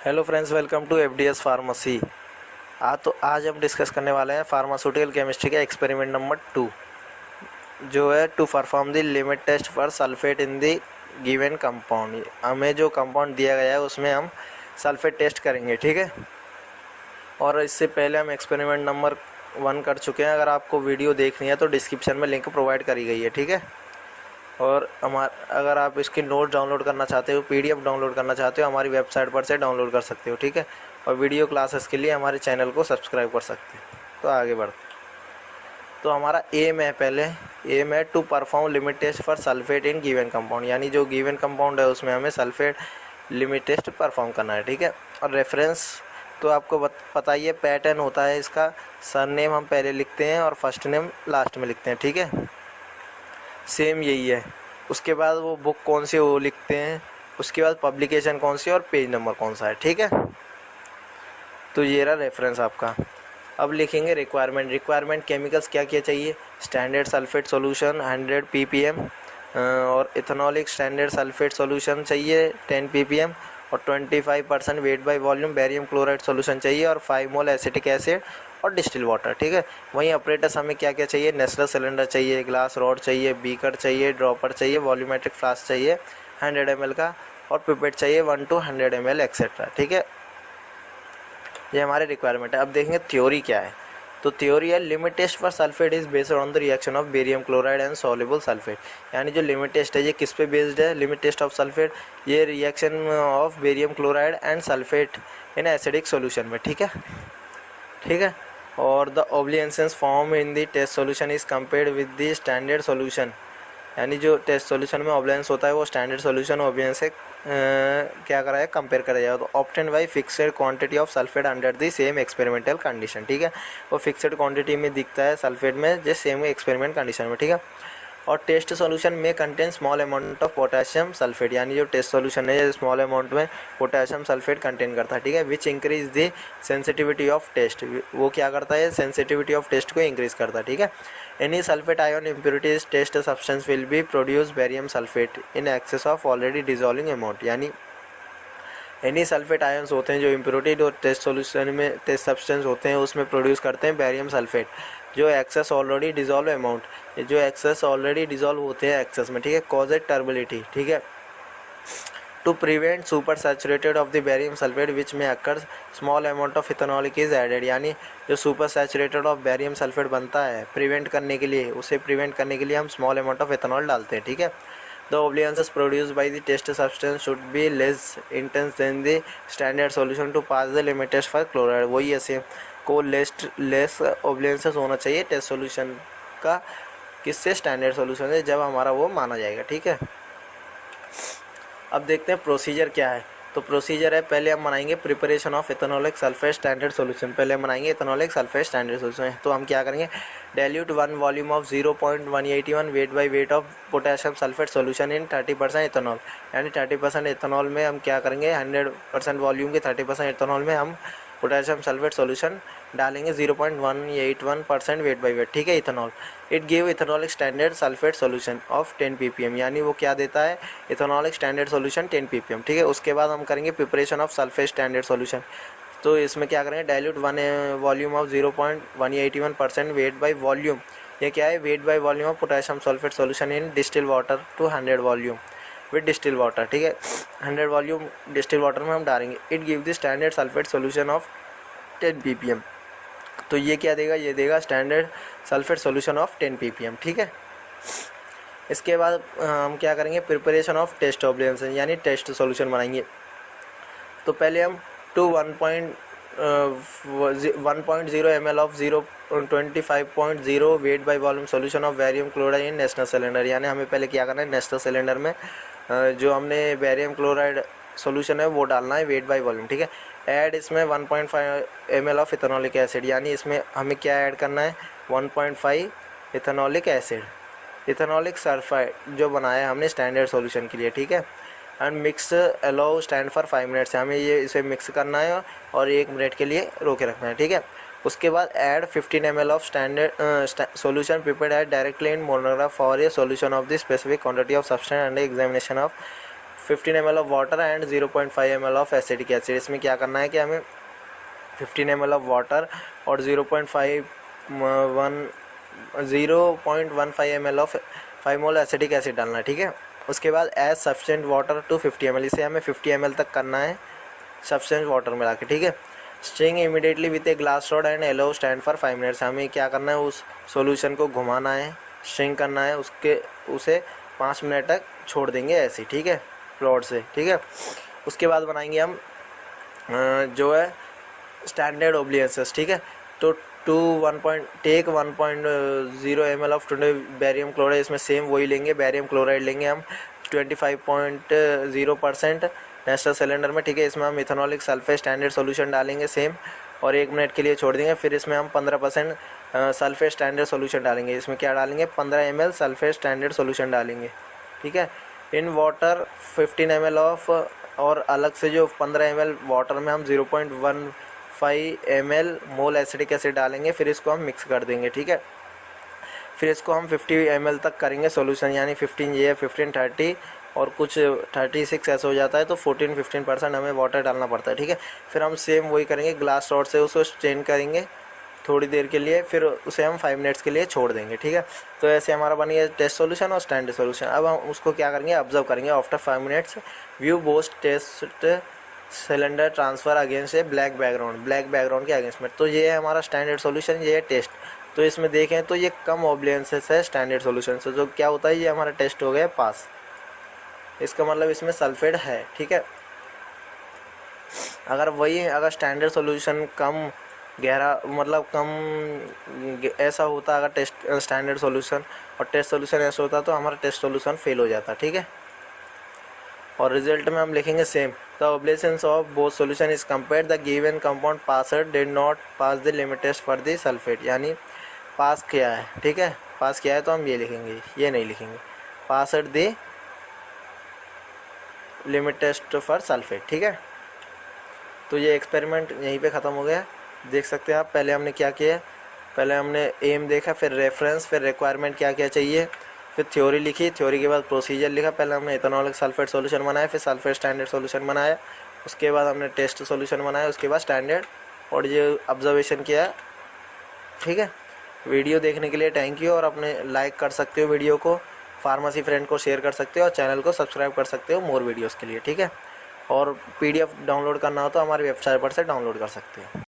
Hello friends, welcome to FDS pharmacy. आज हम discuss करने वाले हैं फार्मास्यूटिकल केमिस्ट्री का एक्सपेरिमेंट नंबर 2, जो है to perform the limit test for sulphate in the given compound. हमें जो कंपाउंड दिया गया है उसमें हम सल्फेट टेस्ट करेंगे, ठीक है। और इससे पहले हम एक्सपेरिमेंट नंबर 1 कर चुके हैं। अगर आपको वीडियो देखनी है तो डिस्क्रिप्शन में लिंक प्रोवाइड करी गई है, ठीक है। और अगर आप इसकी नोट डाउनलोड करना चाहते हो, पीडीएफ डाउनलोड करना चाहते हो, हमारी वेबसाइट पर से डाउनलोड कर सकते हो, ठीक है। और वीडियो क्लासेस के लिए हमारे चैनल को सब्सक्राइब कर सकते हो। तो आगे बढ़ते, तो हमारा एम है to perform limit test for sulphate in given compound, यानी जो गिवन कंपाउंड है उसमें हमें सल्फेट लिमिट टेस्ट परफॉर्म करना है, ठीक है। और रेफरेंस तो आपको पता ही है, पैटर्न होता है इसका। सर नेम हम पहले लिखते हैं और फर्स्ट नेम लास्ट में लिखते हैं, ठीक है। सेम यही है। उसके बाद वो बुक कौन सी वो लिखते हैं, उसके बाद पब्लिकेशन कौन सी और पेज नंबर कौन सा है, ठीक है। तो ये रहा रेफरेंस आपका। अब लिखेंगे रिक्वायरमेंट केमिकल्स क्या क्या चाहिए। स्टैंडर्ड सल्फेट सॉल्यूशन 100 ppm और इथेनॉलिक स्टैंडर्ड सल्फेट सॉल्यूशन चाहिए 10 ppm और 25% weight by volume barium chloride solution चाहिए और 5 मोल एसिटिक एसिड और डिस्टिल वाटर, ठीक है। वहीं ऑपरेटर्स हमें क्या क्या चाहिए। नेस्लर सिलेंडर चाहिए, ग्लास रॉड चाहिए, बीकर चाहिए, ड्रॉपर चाहिए, वॉल्यूमेट्रिक फ्लास्क चाहिए 100 ml का और पिपेट चाहिए 1 to 100 ml एक्सेट्रा, ठीक है। ये हमारे रिक्वायरमेंट है। अब देखेंगे थ्योरी क्या है। तो थ्योरी है limit test for sulphate is based on the reaction of barium chloride and soluble sulphate. यानी जो लिमिट टेस्ट है ये किस पे बेस्ड है। लिमिट टेस्ट ऑफ सल्फेट ये reaction of barium chloride and sulphate in acidic solution में, ठीक है, ठीक है। और the opalescence form in the test solution is compared with the standard solution, यानी जो टेस्ट सॉल्यूशन में ओब्लियंस होता है वो स्टैंडर्ड सॉल्यूशन ओब्लियंस से क्या करा है, कंपेयर करा जाएगा। तो obtain by fixed quantity of sulphate under the same experimental condition, ठीक है। वो फिक्सड क्वांटिटी में दिखता है सल्फेट में जो सेम एक्सपेरिमेंट कंडीशन में, ठीक है। और टेस्ट सॉल्यूशन में contain small amount of potassium sulphate, यानी जो टेस्ट सॉल्यूशन है स्मॉल अमाउंट में पोटेशियम सल्फेट कंटेन करता है, ठीक है। Which increase the sensitivity of test, वो क्या करता है, सेंसिटिविटी ऑफ टेस्ट को इंक्रीज करता है, ठीक है। Any sulphate ion impurities test substance will be produce barium sulphate in excess of already dissolving amount, यानी एनी सल्फेट आयन्स होते हैं जो इम्प्योरिटी और टेस्ट सॉल्यूशन में टेस्ट सब्सटेंस होते हैं उसमें प्रोड्यूस करते हैं बेरियम सल्फेट जो एक्सेस ऑलरेडी डिजॉल्व अमाउंट, जो एक्सेस ऑलरेडी डिजॉल्व होते हैं एक्सेस में, ठीक है। कॉजेड टर्बिलिटी, ठीक है। To prevent super saturated of the barium sulphate which may occur small amount of ethanolic is added, यानी जो super saturated of barium sulphate बनता है प्रिवेंट करने के लिए, उसे प्रिवेंट करने के लिए हम स्मॉल अमाउंट ऑफ इथेनॉल डालते हैं, ठीक है। The obliances produced by the test substance should be less intense than the standard solution to pass the limit test for chloride। वही ऐसे को लेस ओब्लियंसेस होना चाहिए टेस्ट सॉल्यूशन का, किससे, स्टैंडर्ड सॉल्यूशन से, जब हमारा वो माना जाएगा, ठीक है। अब देखते हैं प्रोसीजर क्या है। तो प्रोसीजर है, पहले हम बनाएंगे preparation of ethanolic sulphate standard solution. पहले हम बनाएंगे इथेनॉलिक सल्फेट स्टैंडर्ड सॉल्यूशन। तो हम क्या करेंगे, dilute 1 volume of 0.181 weight by weight of potassium sulphate solution in 30% ethanol, यानी 30% इथेनॉल में हम क्या करेंगे, 100% वॉल्यूम के 30% इथेनॉल में हम पोटेशियम सल्फेट सॉल्यूशन डालेंगे 0.181% वेट बाई वेट, ठीक है, ethanol. It give ethanolic standard sulphate solution of 10 ppm, यानी वो क्या देता है, इथेनॉलिक स्टैंडर्ड सॉल्यूशन 10 ppm, ठीक है। उसके बाद हम करेंगे preparation of sulphate standard solution. तो इसमें क्या करेंगे, dilute 1 volume of 0.181% weight by volume, ये क्या है, weight by volume of potassium sulphate solution in distil water to 100 volume with distil water, ठीक है। 100 वॉल्यूम डिस्टिल वाटर में हम डालेंगे। It give the standard sulphate solution of 10 ppm। तो ये क्या देगा, ये देगा standard sulphate solution of 10 ppm, ठीक है। इसके बाद हम क्या करेंगे, प्रिपरेशन ऑफ टेस्ट ओब्लियंसेस, यानी टेस्ट सॉल्यूशन बनाएंगे। तो पहले हम 1.0 ml of 25.0 wait by volume solution of barium chloride in national cylinder, यानी हमें पहले क्या करना है, नेशनल सिलेंडर में जो हमने बेरियम क्लोराइड सॉल्यूशन है वो डालना है वेट बाई वॉल्यूम, ठीक है। ऐड इसमें 1.5 ml ऑफ इथेनॉलिक एसिड, यानी इसमें हमें क्या ऐड करना है, 1.5 इथेनॉलिक एसिड, इथेनॉलिक सल्फाइड जो बनाया है हमने स्टैंडर्ड सॉल्यूशन के लिए, ठीक है। And mix allow stand for 5 minutes, हमें ये इसे मिक्स करना है और 1 मिनट के लिए रोके रखना है, ठीक है। उसके बाद add 15 ml of standard solution prepared at directly in monograph for a solution of the specific quantity of substance and examination of 15 ml of water and 0.5 ml of acetic acid. इसमें क्या करना है कि हमें 15 ml ऑफ वाटर और 0.15 ml of 5 mole acetic acid डालना है, ठीक है। उसके बाद as sufficient water to 50 ml, इसे हमें 50 ml तक करना है सफिशिएंट वाटर मिला के, ठीक है। Stirring immediately with a glass rod and allow stand for 5 minutes, हमें क्या करना है उस सॉल्यूशन को घुमाना है, स्ट्रिंग करना है, उसे 5 मिनट तक छोड़ देंगे ऐसे, ठीक है, रॉड से, ठीक है। उसके बाद बनाएंगे हम जो है स्टैंडर्ड ओब्लियंसेस, ठीक है। तो take 1.0 ml of barium chloride, इसमें सेम वही लेंगे, बैरियम क्लोराइड लेंगे हम 25.0% नेस्टर सिलेंडर में, ठीक है। इसमें हम इथेनॉलिक सल्फेट स्टैंडर्ड सॉल्यूशन डालेंगे सेम, और 1 मिनट के लिए छोड़ देंगे। फिर इसमें हम 15% सल्फेट स्टैंडर्ड सॉल्यूशन डालेंगे। इसमें क्या डालेंगे, 15 ml सल्फेट स्टैंडर्ड सॉल्यूशन डालेंगे, ठीक है। इन वाटर 15 ml ऑफ, और अलग से जो 15 ml वाटर में हम 0.15 ml मोल एसिटिक एसिड डालेंगे। फिर इसको हम मिक्स कर देंगे, ठीक है। फिर इसको हम 50 ml तक करेंगे सॉल्यूशन, यानी 15 ये 15 30 और कुछ 36 ऐसा हो जाता है, तो 14-15% हमें वाटर डालना पड़ता है, ठीक है। फिर हम सेम वही करेंगे, ग्लास रॉड से उसको स्ट्रेन करेंगे थोड़ी देर के लिए, फिर उसे हम 5 मिनट्स के लिए छोड़ देंगे, ठीक है। तो ऐसे हमारा बन गया टेस्ट सॉल्यूशन और स्टैंडर्ड सॉल्यूशन। अब हम उसको क्या करेंगे, ऑब्जर्व करेंगे। After 5 minutes view both test cylinder transfer against a black background के अगेंस्ट में। तो ये है हमारा स्टैंडर्ड सॉल्यूशन, ये है टेस्ट। तो इसमें देखें तो ये कम ओब्लियंसेस है स्टैंडर्ड सॉल्यूशन से, जो क्या होता है, ये हमारा टेस्ट हो गया पास। इसका मतलब इसमें सल्फेट है, ठीक है। अगर स्टैंडर्ड सॉल्यूशन कम गहरा, मतलब कम ऐसा होता अगर टेस्ट स्टैंडर्ड सॉल्यूशन, और टेस्ट सॉल्यूशन ऐसा होता तो हमारा टेस्ट सॉल्यूशन फेल हो जाता, ठीक है। और रिजल्ट में हम लिखेंगे same, the opalescence of both solution is compare the given compound passed did not pass the limit test for the sulphate, यानी पास किया है, ठीक है। पास किया है तो हम ये लिखेंगे, ये नहीं लिखेंगे, passed the limit test for sulphate, ठीक है। तो ये एक्सपेरिमेंट यहीं पे ख़त्म हो गया, देख सकते हैं आप। पहले हमने क्या किया, पहले हमने एम देखा, फिर रेफरेंस, फिर रिक्वायरमेंट क्या क्या चाहिए, फिर थ्योरी लिखी, थ्योरी के बाद प्रोसीजर लिखा। पहले हमने इथेनॉलिक सल्फेट सॉल्यूशन बनाया, फिर सल्फेट स्टैंडर्ड सॉल्यूशन बनाया, उसके बाद हमने टेस्ट सॉल्यूशन बनाया, उसके बाद स्टैंडर्ड, और ये ऑब्जर्वेशन किया, ठीक है। वीडियो देखने के लिए थैंक यू, और अपने लाइक कर सकते हो वीडियो को, फार्मेसी फ्रेंड को शेयर कर सकते हो, और चैनल को सब्सक्राइब कर सकते हो मोर वीडियोज़ के लिए, ठीक है। और PDF डाउनलोड करना हो तो हमारी वेबसाइट पर से डाउनलोड कर सकते हो।